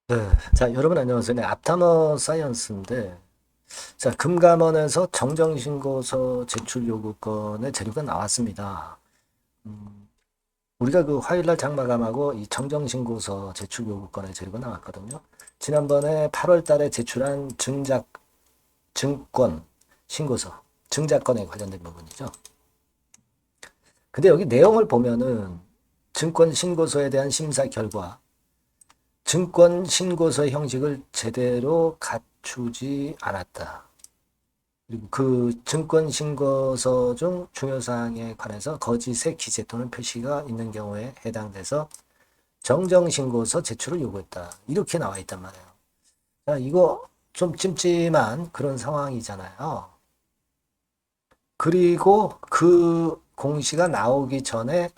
네. 자, 여러분 안녕하세요. 네, 앞타머 사이언스인데, 자, 금감원에서 정정신고서 제출 요구권의 재료가 나왔습니다. 음, 우리가 그 화요일날 장마감하고 이 정정신고서 제출 요구권의 재료가 나왔거든요. 지난번에 8월 달에 제출한 증권 신고서, 증자권에 관련된 부분이죠. 근데 여기 내용을 보면은 증권 신고서에 대한 심사 결과, 증권 신고서 형식을 제대로 갖추지 않았다. 그리고 그 증권 신고서 중 중요 사항에 관해서 거짓의 기재 또는 표시가 있는 경우에 해당돼서 정정 신고서 제출을 요구했다. 이렇게 나와 있단 말이에요. 자, 이거 좀 찜찜한 그런 상황이잖아요. 그리고 그 공시가 나오기 전에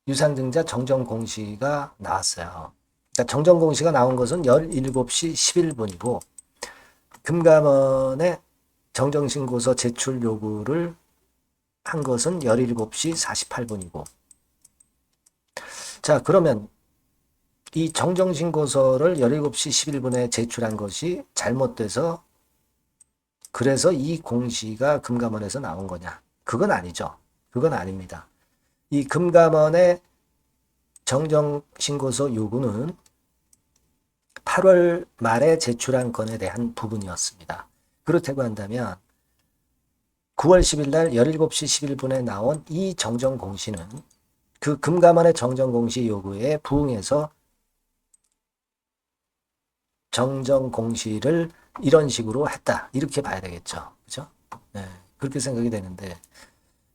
유상증자 정정 공시가 나왔어요. 그러니까 정정 공시가 나온 것은 17시 11분이고 금감원의 정정신고서 제출 요구를 한 것은 17시 48분이고 자, 그러면 이 정정신고서를 17시 11분에 제출한 것이 잘못돼서 그래서 이 공시가 금감원에서 나온 거냐? 그건 아니죠. 그건 아닙니다. 이 금감원의 정정신고서 요구는 8월 말에 제출한 건에 대한 부분이었습니다. 그렇다고 한다면 9월 10일 날 17시 11분에 나온 이 정정 공시는 그 금감원의 정정 공시 요구에 부응해서 정정 공시를 이런 식으로 했다. 이렇게 봐야 되겠죠. 그죠? 네, 그렇게 생각이 되는데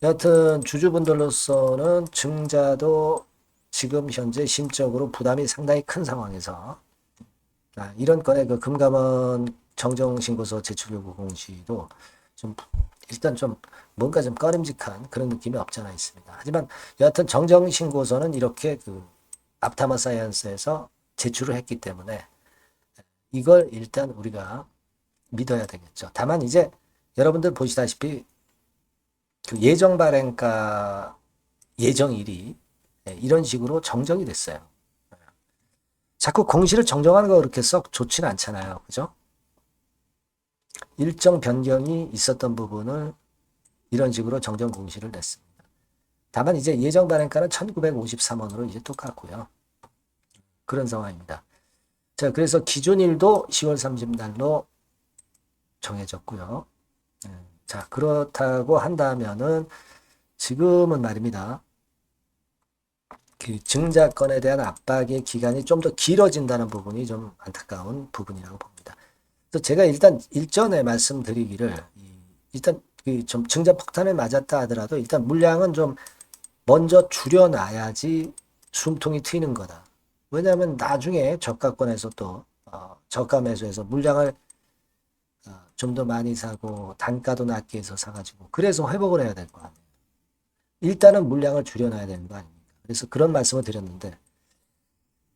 여하튼 주주분들로서는 증자도 지금 현재 심적으로 부담이 상당히 큰 상황에서 이런 건의 그 금감원 정정신고서 제출 요구 공시도 좀 일단 좀 뭔가 좀 꺼림직한 그런 느낌이 없잖아 있습니다. 하지만 여하튼 정정신고서는 이렇게 그 앞타마 사이언스에서 제출을 했기 때문에 이걸 일단 우리가 믿어야 되겠죠. 다만 이제 여러분들 보시다시피 그 예정 발행가 예정일이 이런 식으로 정정이 됐어요. 자꾸 공시를 정정하는 거 그렇게 썩 좋지는 않잖아요. 그죠? 일정 변경이 있었던 부분을 이런 식으로 정정 공시를 냈습니다. 다만 이제 예정 발행가는 1953원으로 이제 똑같고요. 그런 상황입니다. 자, 그래서 기준일도 10월 30날로 정해졌고요. 자, 그렇다고 한다면은 지금은 말입니다. 그 증자권에 대한 압박의 기간이 좀 더 길어진다는 부분이 좀 안타까운 부분이라고 봅니다. 그래서 제가 일단 일전에 말씀드리기를 일단 좀 증자 폭탄을 맞았다 하더라도 일단 물량은 좀 먼저 줄여놔야지 숨통이 트이는 거다. 왜냐하면 나중에 저가권에서 또 저가 매수해서 물량을 좀 더 많이 사고 단가도 낮게 해서 사가지고 그래서 회복을 해야 될 거 아니에요. 일단은 물량을 줄여놔야 되는 거 아닙니까? 그래서 그런 말씀을 드렸는데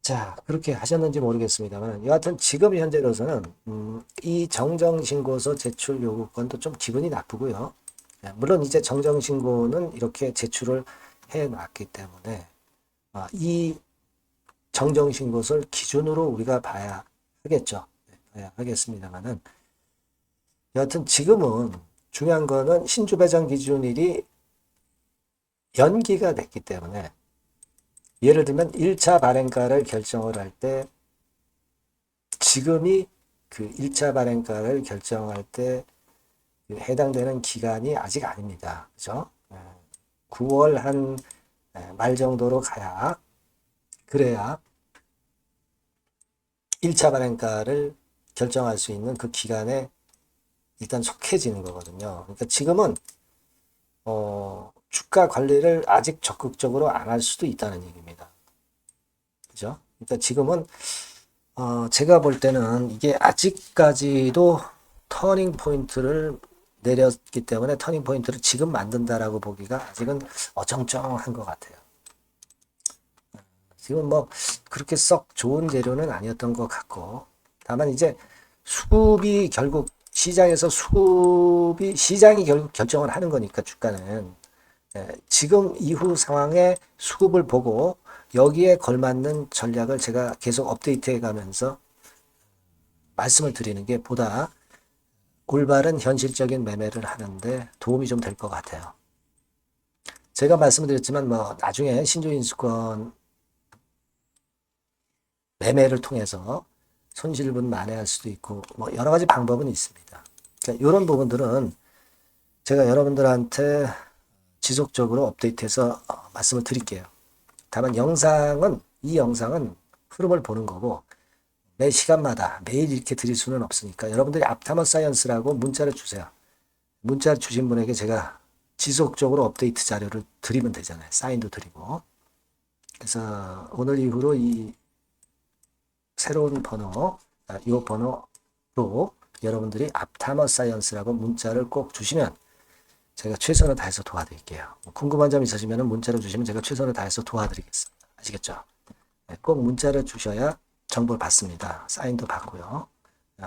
자, 그렇게 하셨는지 모르겠습니다만 여하튼 지금 현재로서는 이 정정신고서 제출 요구권도 좀 기분이 나쁘고요. 물론 이제 정정신고는 이렇게 제출을 해놨기 때문에 이 정정신고서를 기준으로 우리가 봐야 하겠죠. 봐야 하겠습니다만은 여하튼 지금은 중요한 거는 신주 배정 기준일이 연기가 됐기 때문에 예를 들면 1차 발행가를 결정을 할 때 지금이 그 1차 발행가를 결정할 때 해당되는 기간이 아직 아닙니다. 그죠? 9월 한 말 정도로 가야 그래야 1차 발행가를 결정할 수 있는 그 기간에 일단 속해지는 거거든요. 그러니까 지금은 주가 관리를 아직 적극적으로 안 할 수도 있다는 얘기입니다. 그죠? 그러니까 지금은 제가 볼 때는 이게 아직까지도 터닝 포인트를 내렸기 때문에 터닝 포인트를 지금 만든다라고 보기가 아직은 어정쩡한 것 같아요. 지금 뭐 그렇게 썩 좋은 재료는 아니었던 것 같고 다만 이제 수급이 결국 시장에서 시장이 결국 결정을 하는 거니까 주가는 지금 이후 상황에 수급을 보고 여기에 걸맞는 전략을 제가 계속 업데이트해 가면서 말씀을 드리는 게 보다 올바른 현실적인 매매를 하는데 도움이 좀 될 것 같아요. 제가 말씀드렸지만 뭐 나중에 신조인수권 매매를 통해서 손실분 만회할 수도 있고 뭐 여러 가지 방법은 있습니다. 그러니까 이런 부분들은 제가 여러분들한테 지속적으로 업데이트해서 말씀을 드릴게요. 다만 이 영상은 흐름을 보는 거고 매 시간마다 매일 이렇게 드릴 수는 없으니까 여러분들이 앞타머 사이언스라고 문자를 주세요. 문자 주신 분에게 제가 지속적으로 업데이트 자료를 드리면 되잖아요. 사인도 드리고. 그래서 오늘 이후로 이 새로운 번호, 이 번호로 여러분들이 앞타머 사이언스라고 문자를 꼭 주시면 제가 최선을 다해서 도와드릴게요. 궁금한 점 있으시면 문자를 주시면 제가 최선을 다해서 도와드리겠습니다. 아시겠죠? 네, 꼭 문자를 주셔야 정보를 받습니다. 사인도 받고요.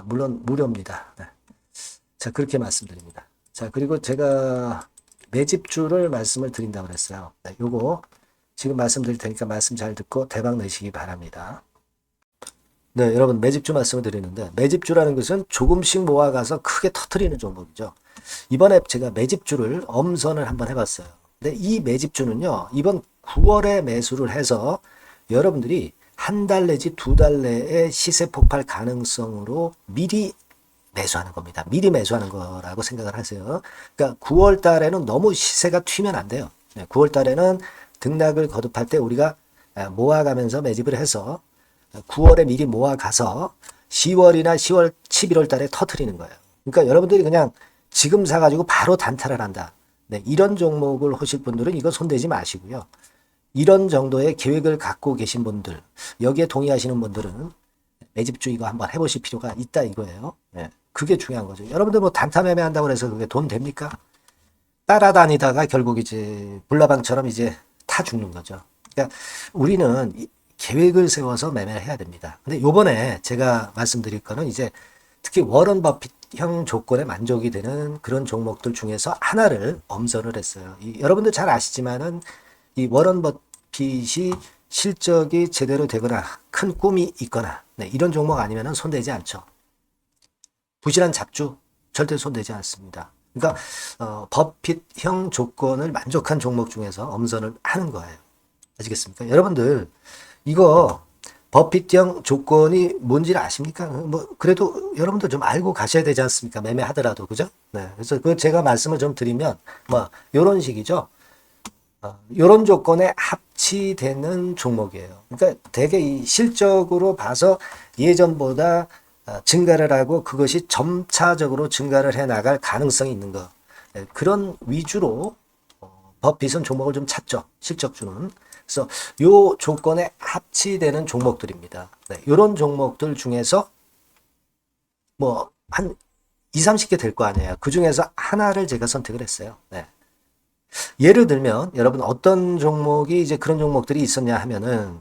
물론 무료입니다. 네. 자, 그렇게 말씀드립니다. 자, 그리고 제가 매집주를 말씀을 드린다고 그랬어요. 네, 요거 지금 말씀드릴 테니까 말씀 잘 듣고 대박 내시기 바랍니다. 네, 여러분 매집주 말씀을 드리는데 매집주라는 것은 조금씩 모아가서 크게 터트리는 종목이죠. 이번에 제가 매집주를 엄선을 한번 해봤어요. 근데 이 매집주는요, 이번 9월에 매수를 해서 여러분들이 한 달 내지 두 달 내에 시세 폭발 가능성으로 미리 매수하는 겁니다. 미리 매수하는 거라고 생각을 하세요. 그러니까 9월 달에는 너무 시세가 튀면 안 돼요. 9월 달에는 등락을 거듭할 때 우리가 모아가면서 매집을 해서 9월에 미리 모아가서 10월이나 10월, 11월 달에 터트리는 거예요. 그러니까 여러분들이 그냥 지금 사가지고 바로 단타를 한다. 네, 이런 종목을 하실 분들은 이거 손대지 마시고요. 이런 정도의 계획을 갖고 계신 분들, 여기에 동의하시는 분들은 매집주 이거 한번 해보실 필요가 있다 이거예요. 네, 그게 중요한 거죠. 여러분들 뭐 단타 매매한다고 해서 그게 돈 됩니까? 따라다니다가 결국 이제 불나방처럼 이제 타 죽는 거죠. 그러니까 우리는 계획을 세워서 매매를 해야 됩니다. 근데 요번에 제가 말씀드릴 거는 이제 특히 워런 버핏형 조건에 만족이 되는 그런 종목들 중에서 하나를 엄선을 했어요. 여러분들 잘 아시지만은 이 워런 버핏이 실적이 제대로 되거나 큰 꿈이 있거나 네, 이런 종목 아니면은 손대지 않죠. 부실한 잡주 절대 손대지 않습니다. 그러니까 버핏형 조건을 만족한 종목 중에서 엄선을 하는 거예요. 아시겠습니까? 여러분들 이거 버핏형 조건이 뭔지를 아십니까? 뭐 그래도 여러분들 좀 알고 가셔야 되지 않습니까? 매매하더라도 그죠? 네. 그래서 그 제가 말씀을 좀 드리면 뭐 이런 식이죠. 이런 조건에 합치되는 종목이에요. 그러니까 되게 이 실적으로 봐서 예전보다 증가를 하고 그것이 점차적으로 증가를 해 나갈 가능성이 있는 거. 네. 그런 위주로 버핏은 종목을 좀 찾죠. 실적주는. 그래서 요 조건에 합치되는 종목들입니다. 네, 이런 종목들 중에서 뭐 한 2, 30개 될 거 아니에요. 그 중에서 하나를 제가 선택을 했어요. 네. 예를 들면 여러분 어떤 종목이 이제 그런 종목들이 있었냐 하면은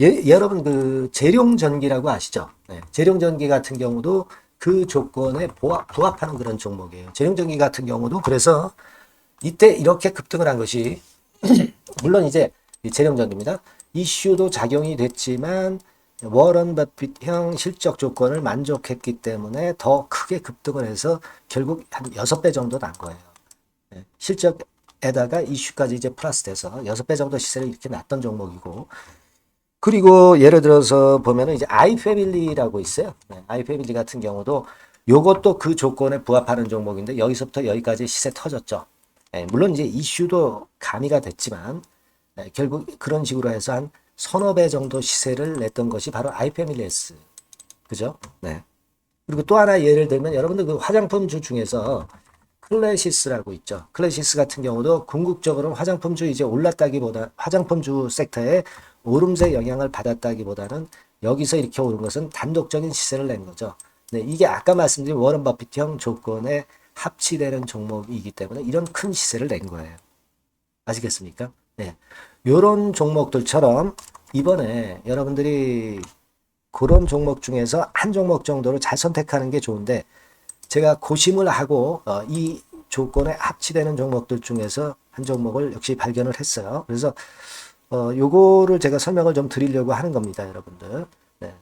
여러분 그 재룡전기라고 아시죠? 네, 재룡전기 같은 경우도 그 조건에 부합하는 그런 종목이에요. 재룡전기 같은 경우도 그래서 이때 이렇게 급등을 한 것이 물론 이제 재룡전기입니다. 이슈도 작용이 됐지만 워런 버핏형 실적 조건을 만족했기 때문에 더 크게 급등을 해서 결국 한 6배 정도 난 거예요. 실적에다가 이슈까지 이제 플러스 돼서 6배 정도 시세를 이렇게 났던 종목이고 그리고 예를 들어서 보면은 이제 아이패밀리라고 있어요. 아이패밀리 같은 경우도 요것도 그 조건에 부합하는 종목인데 여기서부터 여기까지 시세 터졌죠. 물론 이제 이슈도 가미가 됐지만 결국 그런 식으로 해서 한 서너 배 정도 시세를 냈던 것이 바로 아이패밀리스. 그죠? 네. 그리고 또 하나 예를 들면 여러분들 그 화장품주 중에서 클래시스라고 있죠. 클래시스 같은 경우도 궁극적으로 화장품주 이제 올랐다기보다 화장품주 섹터에 오름세 영향을 받았다기보다는 여기서 이렇게 오른 것은 단독적인 시세를 낸 거죠. 네, 이게 아까 말씀드린 워런 버핏형 조건에 합치되는 종목이기 때문에 이런 큰 시세를 낸 거예요. 아시겠습니까? 네. 요런 종목들처럼 이번에 여러분들이 그런 종목 중에서 한 종목 정도를 잘 선택하는 게 좋은데 제가 고심을 하고 이 조건에 합치되는 종목들 중에서 한 종목을 역시 발견을 했어요. 그래서 요거를 제가 설명을 좀 드리려고 하는 겁니다, 여러분들. 네.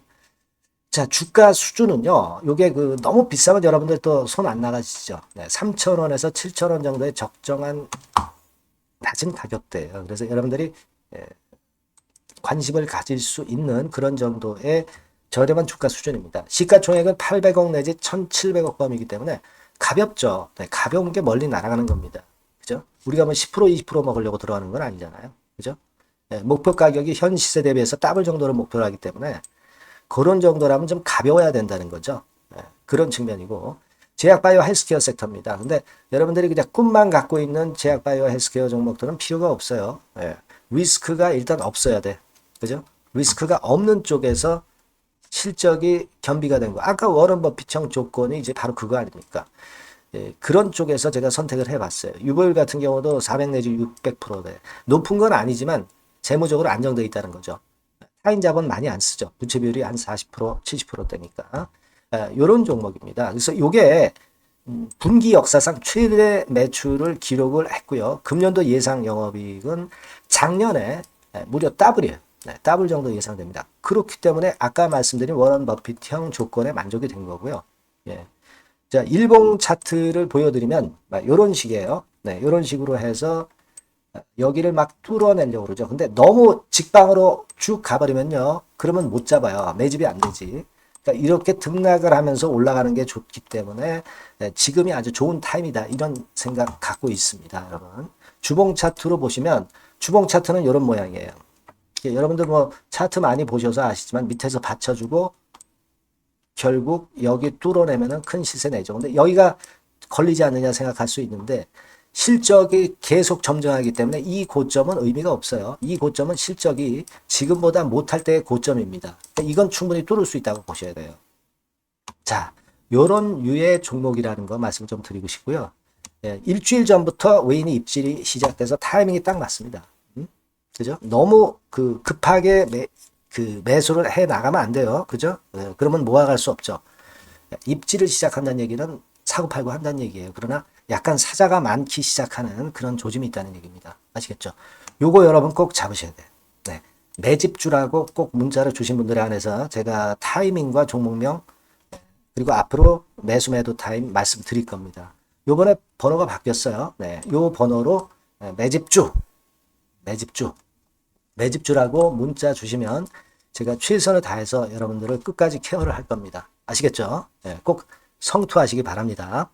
자, 주가 수준은요, 요게 너무 비싸면 여러분들 또 손 안 나가시죠. 네, 3,000원에서 7,000원 정도의 적정한 낮은 가격대예요. 그래서 여러분들이 관심을 가질 수 있는 그런 정도의 저렴한 주가 수준입니다. 시가총액은 800억 내지 1,700억 범위이기 때문에 가볍죠. 네, 가벼운 게 멀리 날아가는 겁니다. 그죠? 우리가 뭐 10% 20% 먹으려고 들어가는 건 아니잖아요. 그죠? 네, 목표 가격이 현 시세 대비해서 더블 정도를 목표로 하기 때문에 그런 정도라면 좀 가벼워야 된다는 거죠. 네, 그런 측면이고 제약바이오 헬스케어 섹터입니다. 근데 여러분들이 그냥 꿈만 갖고 있는 제약바이오 헬스케어 종목들은 필요가 없어요. 네, 리스크가 일단 없어야 돼. 그죠? 리스크가 없는 쪽에서 실적이 겸비가 된 거. 아까 워런 버핏형 조건이 이제 바로 그거 아닙니까? 예, 그런 쪽에서 제가 선택을 해봤어요. 유보율 같은 경우도 400 내지 600%대. 높은 건 아니지만 재무적으로 안정되어 있다는 거죠. 타인 자본 많이 안 쓰죠. 부채 비율이 한 40%, 70%대니까. 이런 종목입니다. 그래서 이게 분기 역사상 최대 매출을 기록을 했고요. 금년도 예상 영업이익은 작년에 무려 더블이에요. 네, 더블 정도 예상됩니다. 그렇기 때문에 아까 말씀드린 워런 버핏형 조건에 만족이 된 거고요. 예. 자, 일봉 차트를 보여드리면 이런 식이에요. 네, 이런 식으로 해서 여기를 막 뚫어내려고 그러죠. 근데 너무 직방으로 쭉 가버리면요. 그러면 못 잡아요. 매집이 안 되지. 그러니까 이렇게 등락을 하면서 올라가는 게 좋기 때문에 지금이 아주 좋은 타임이다. 이런 생각 갖고 있습니다, 여러분. 주봉 차트로 보시면 주봉 차트는 이런 모양이에요. 여러분들 뭐 차트 많이 보셔서 아시지만 밑에서 받쳐주고 결국 여기 뚫어내면은 큰 시세 내죠. 근데 여기가 걸리지 않느냐 생각할 수 있는데 실적이 계속 점증하기 때문에 이 고점은 의미가 없어요. 이 고점은 실적이 지금보다 못할 때의 고점입니다. 그러니까 이건 충분히 뚫을 수 있다고 보셔야 돼요. 자, 요런 유의 종목이라는 거 말씀 좀 드리고 싶고요. 예, 일주일 전부터 외인이 입질이 시작돼서 타이밍이 딱 맞습니다. 그죠? 너무 급하게 매수를 해 나가면 안 돼요. 그죠? 예, 그러면 모아갈 수 없죠. 입지를 시작한다는 얘기는 사고팔고 한다는 얘기예요. 그러나 약간 사자가 많기 시작하는 그런 조짐이 있다는 얘기입니다. 아시겠죠? 요거 여러분 꼭 잡으셔야 돼요. 네. 매집주라고 꼭 문자를 주신 분들에 한해서 제가 타이밍과 종목명 그리고 앞으로 매수 매도 타임 말씀드릴 겁니다. 요번에 번호가 바뀌었어요. 네. 요 번호로 매집주라고 문자 주시면 제가 최선을 다해서 여러분들을 끝까지 케어를 할 겁니다. 아시겠죠? 네, 꼭 성투하시기 바랍니다.